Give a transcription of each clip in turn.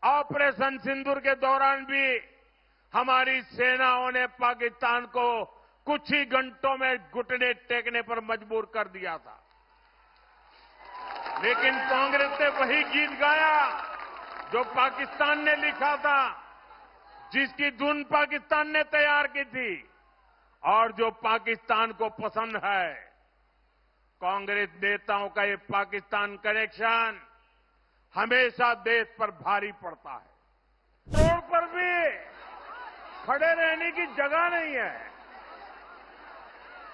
Operation सिंदूर के दौरान भी हमारी सेनाओं ने पाकिस्तान को कुछ ही घंटों में घुटने टेकने पर मजबूर कर दिया था। लेकिन कांग्रेस ने वही गीत गाया जो पाकिस्तान ने लिखा था, जिसकी धुन पाकिस्तान ने तैयार की थी और जो पाकिस्तान को पसंद है। कांग्रेस नेताओं का ये पाकिस्तान कनेक्शन हमेशा देश पर भारी पड़ता है। रोड पर भी खड़े रहने की जगह नहीं है।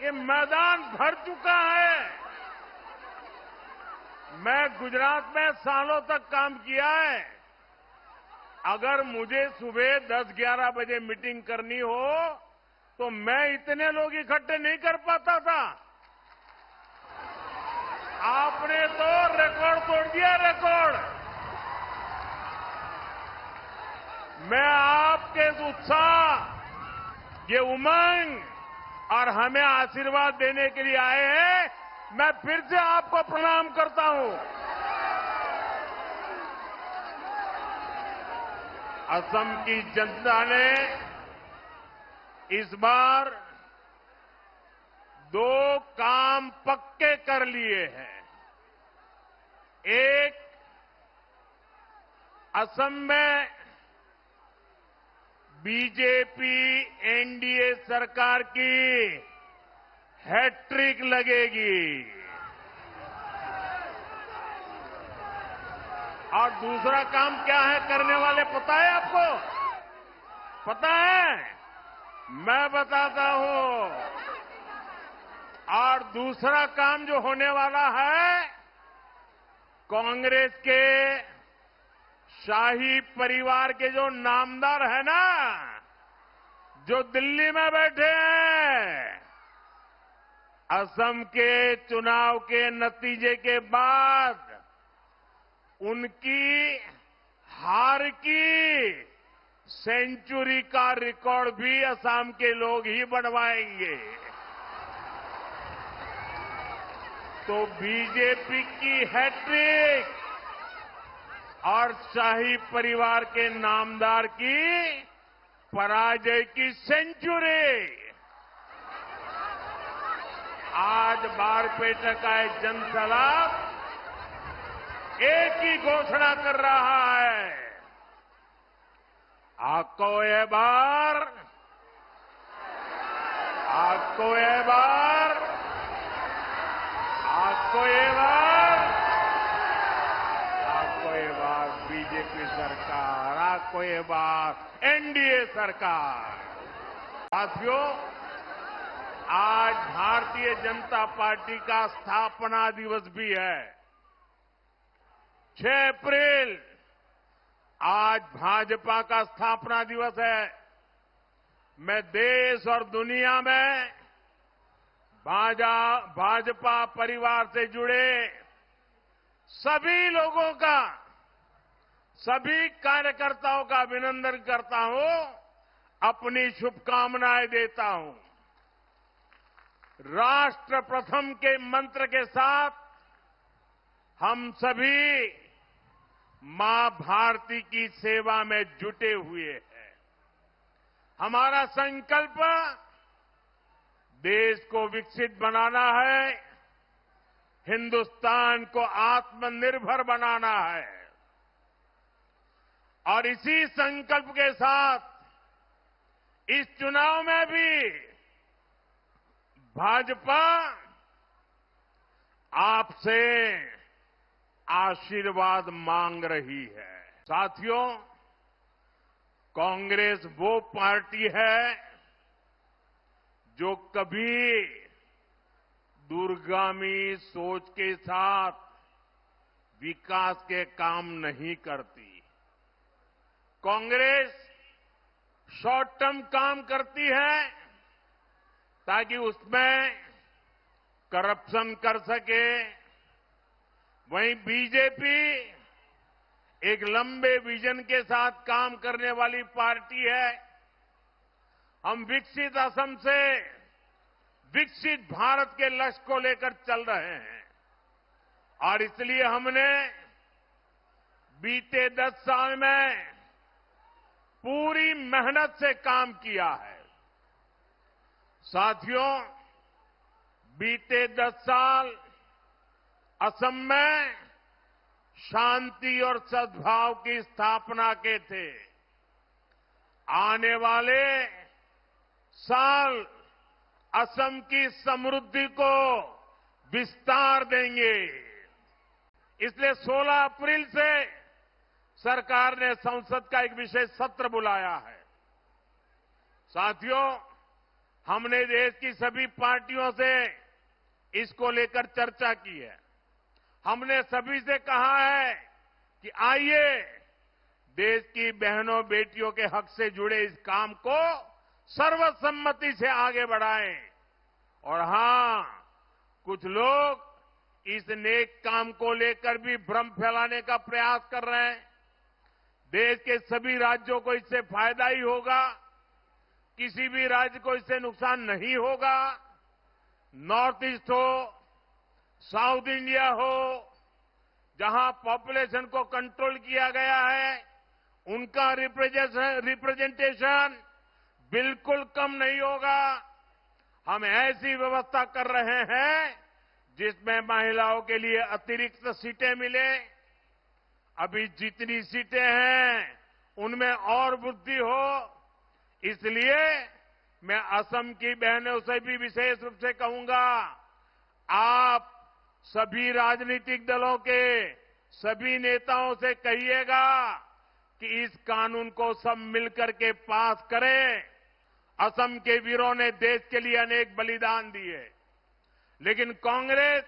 ये मैदान भर चुका है। मैं गुजरात में सालों तक काम किया है। अगर मुझे सुबह 10-11 बजे मीटिंग करनी हो तो मैं इतने लोग इकट्ठे नहीं कर पाता था। आपने तो रिकॉर्ड तोड़ दिया, रिकॉर्ड। मैं आपके उत्साह, ये उमंग और हमें आशीर्वाद देने के लिए आए हैं, मैं फिर से आपको प्रणाम करता हूं। असम की जनता ने इस बार 2 काम पक्के कर लिए हैं। एक, असम में बीजेपी एनडीए सरकार की हैट्रिक लगेगी और दूसरा काम क्या है करने वाले, पता है आपको? पता है? मैं बताता हूं। और दूसरा काम जो होने वाला है, कांग्रेस के शाही परिवार के जो नामदार है ना, जो दिल्ली में बैठे हैं, असम के चुनाव के नतीजे के बाद उनकी हार की सेंचुरी का रिकॉर्ड भी असम के लोग ही बनवाएंगे। तो बीजेपी की हैट्रिक और शाही परिवार के नामदार की पराजय की सेंचुरी आज बारपेटा का जनसलाब एक ही घोषणा कर रहा है। आपको ये बार, आपको ये बार, आपको ये बार, आपको ये बार बीजेपी सरकार, आपको ये बार एनडीए सरकार। साथियों, आज भारतीय जनता पार्टी का स्थापना दिवस भी है। 6 अप्रैल आज भाजपा का स्थापना दिवस है। मैं देश और दुनिया में भाजपा परिवार से जुड़े सभी लोगों का, सभी कार्यकर्ताओं का अभिनंदन करता हूं, अपनी शुभकामनाएं देता हूं। राष्ट्र प्रथम के मंत्र के साथ हम सभी मां भारती की सेवा में जुटे हुए हैं। हमारा संकल्प देश को विकसित बनाना है, हिंदुस्तान को आत्मनिर्भर बनाना है और इसी संकल्प के साथ इस चुनाव में भी भाजपा आपसे आशीर्वाद मांग रही है। साथियों, कांग्रेस वो पार्टी है जो कभी दूरगामी सोच के साथ विकास के काम नहीं करती। कांग्रेस शॉर्ट टर्म काम करती है ताकि उसमें करप्शन कर सके। वहीं बीजेपी एक लंबे विजन के साथ काम करने वाली पार्टी है। हम विकसित असम से विकसित भारत के लक्ष्य को लेकर चल रहे हैं और इसलिए हमने बीते 10 साल में पूरी मेहनत से काम किया है। साथियों, बीते 10 साल असम में शांति और सद्भाव की स्थापना के थे। आने वाले साल असम की समृद्धि को विस्तार देंगे। इसलिए 16 अप्रैल से सरकार ने संसद का एक विशेष सत्र बुलाया है। साथियों, हमने देश की सभी पार्टियों से इसको लेकर चर्चा की है। हमने सभी से कहा है कि आइए देश की बहनों बेटियों के हक से जुड़े इस काम को सर्वसम्मति से आगे बढ़ाएं। और हां, कुछ लोग इस नेक काम को लेकर भी भ्रम फैलाने का प्रयास कर रहे हैं। देश के सभी राज्यों को इससे फायदा ही होगा, किसी भी राज्य को इससे नुकसान नहीं होगा। नॉर्थ ईस्ट हो, साउथ इंडिया हो, जहां पॉपुलेशन को कंट्रोल किया गया है, उनका रिप्रेजेंटेशन बिल्कुल कम नहीं होगा। हम ऐसी व्यवस्था कर रहे हैं जिसमें महिलाओं के लिए अतिरिक्त सीटें मिले। अभी जितनी सीटें हैं उनमें और वृद्धि हो। इसलिए मैं असम की बहनों से भी विशेष रूप से कहूंगा, आप सभी राजनीतिक दलों के सभी नेताओं से कहिएगा कि इस कानून को सब मिलकर के पास करें। असम के वीरों ने देश के लिए अनेक बलिदान दिए, लेकिन कांग्रेस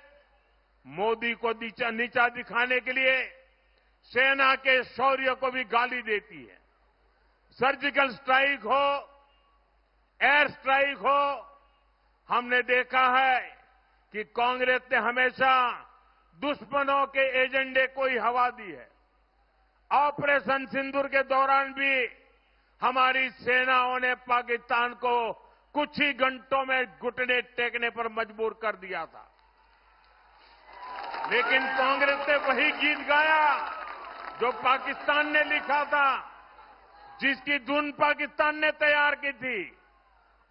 मोदी को नीचा दिखाने के लिए सेना के शौर्य को भी गाली देती है। सर्जिकल स्ट्राइक हो, एयर स्ट्राइक हो, हमने देखा है कि कांग्रेस ने हमेशा दुश्मनों के एजेंडे को ही हवा दी है। ऑपरेशन सिंदूर के दौरान भी हमारी सेनाओं ने पाकिस्तान को कुछ ही घंटों में घुटने टेकने पर मजबूर कर दिया था। लेकिन कांग्रेस ने वही गीत गाया जो पाकिस्तान ने लिखा था, जिसकी धुन पाकिस्तान ने तैयार की थी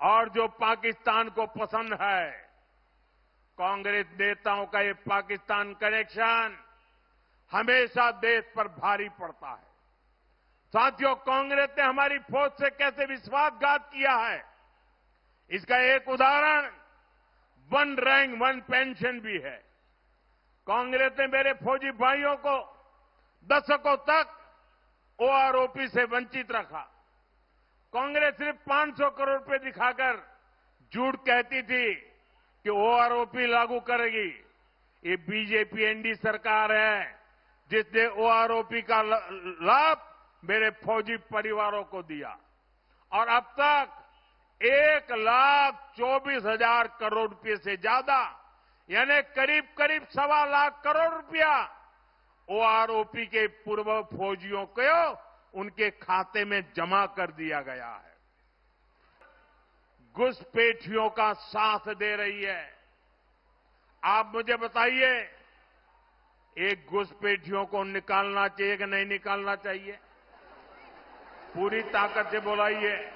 और जो पाकिस्तान को पसंद है। कांग्रेस नेताओं का ये पाकिस्तान कनेक्शन हमेशा देश पर भारी पड़ता है। साथियों, कांग्रेस ने हमारी फौज से कैसे विश्वासघात किया है, इसका एक उदाहरण वन रैंक वन पेंशन भी है। कांग्रेस ने मेरे फौजी भाइयों को दशकों तक ओआरओपी से वंचित रखा। कांग्रेस सिर्फ 500 करोड़ रुपए दिखाकर झूठ कहती थी कि ओआरओपी लागू करेगी। ये बीजेपी एनडीए सरकार है जिसने ओआरओपी का लाभ मेरे फौजी परिवारों को दिया और अब तक 1,24,000 करोड़ रुपए से ज्यादा, यानी करीब करीब 1.25 लाख करोड़ रुपया ओआरओपी के पूर्व फौजियों को उनके खाते में जमा कर दिया गया है। घुसपैठियों का साथ दे रही है। आप मुझे बताइए, एक घुसपैठियों को निकालना चाहिए कि नहीं निकालना चाहिए? पूरी ताकत से बोलाइए,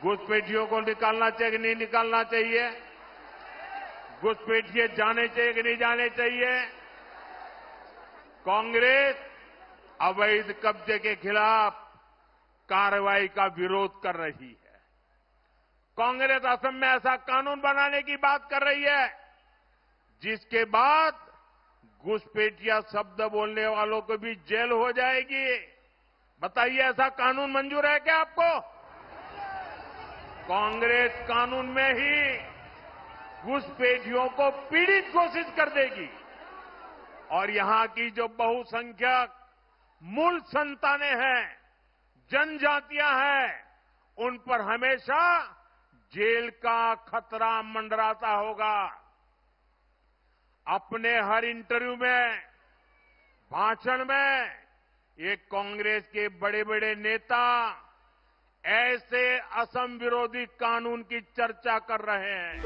घुसपैठियों को निकालना चाहिए कि नहीं निकालना चाहिए? घुसपैठिए जाने चाहिए कि नहीं जाने चाहिए? कांग्रेस अवैध कब्जे के खिलाफ कार्रवाई का विरोध कर रही है। कांग्रेस असम में ऐसा कानून बनाने की बात कर रही है जिसके बाद घुसपैठिया शब्द बोलने वालों को भी जेल हो जाएगी। बताइए, ऐसा कानून मंजूर है क्या आपको? कांग्रेस कानून में ही घुसपैठियों को पीड़ित घोषित कर देगी और यहां की जो बहुसंख्यक मूल संतानें हैं, जनजातियां हैं, उन पर हमेशा जेल का खतरा मंडराता होगा। अपने हर इंटरव्यू में, भाषण में ये कांग्रेस के बड़े बड़े नेता ऐसे असम विरोधी कानून की चर्चा कर रहे हैं।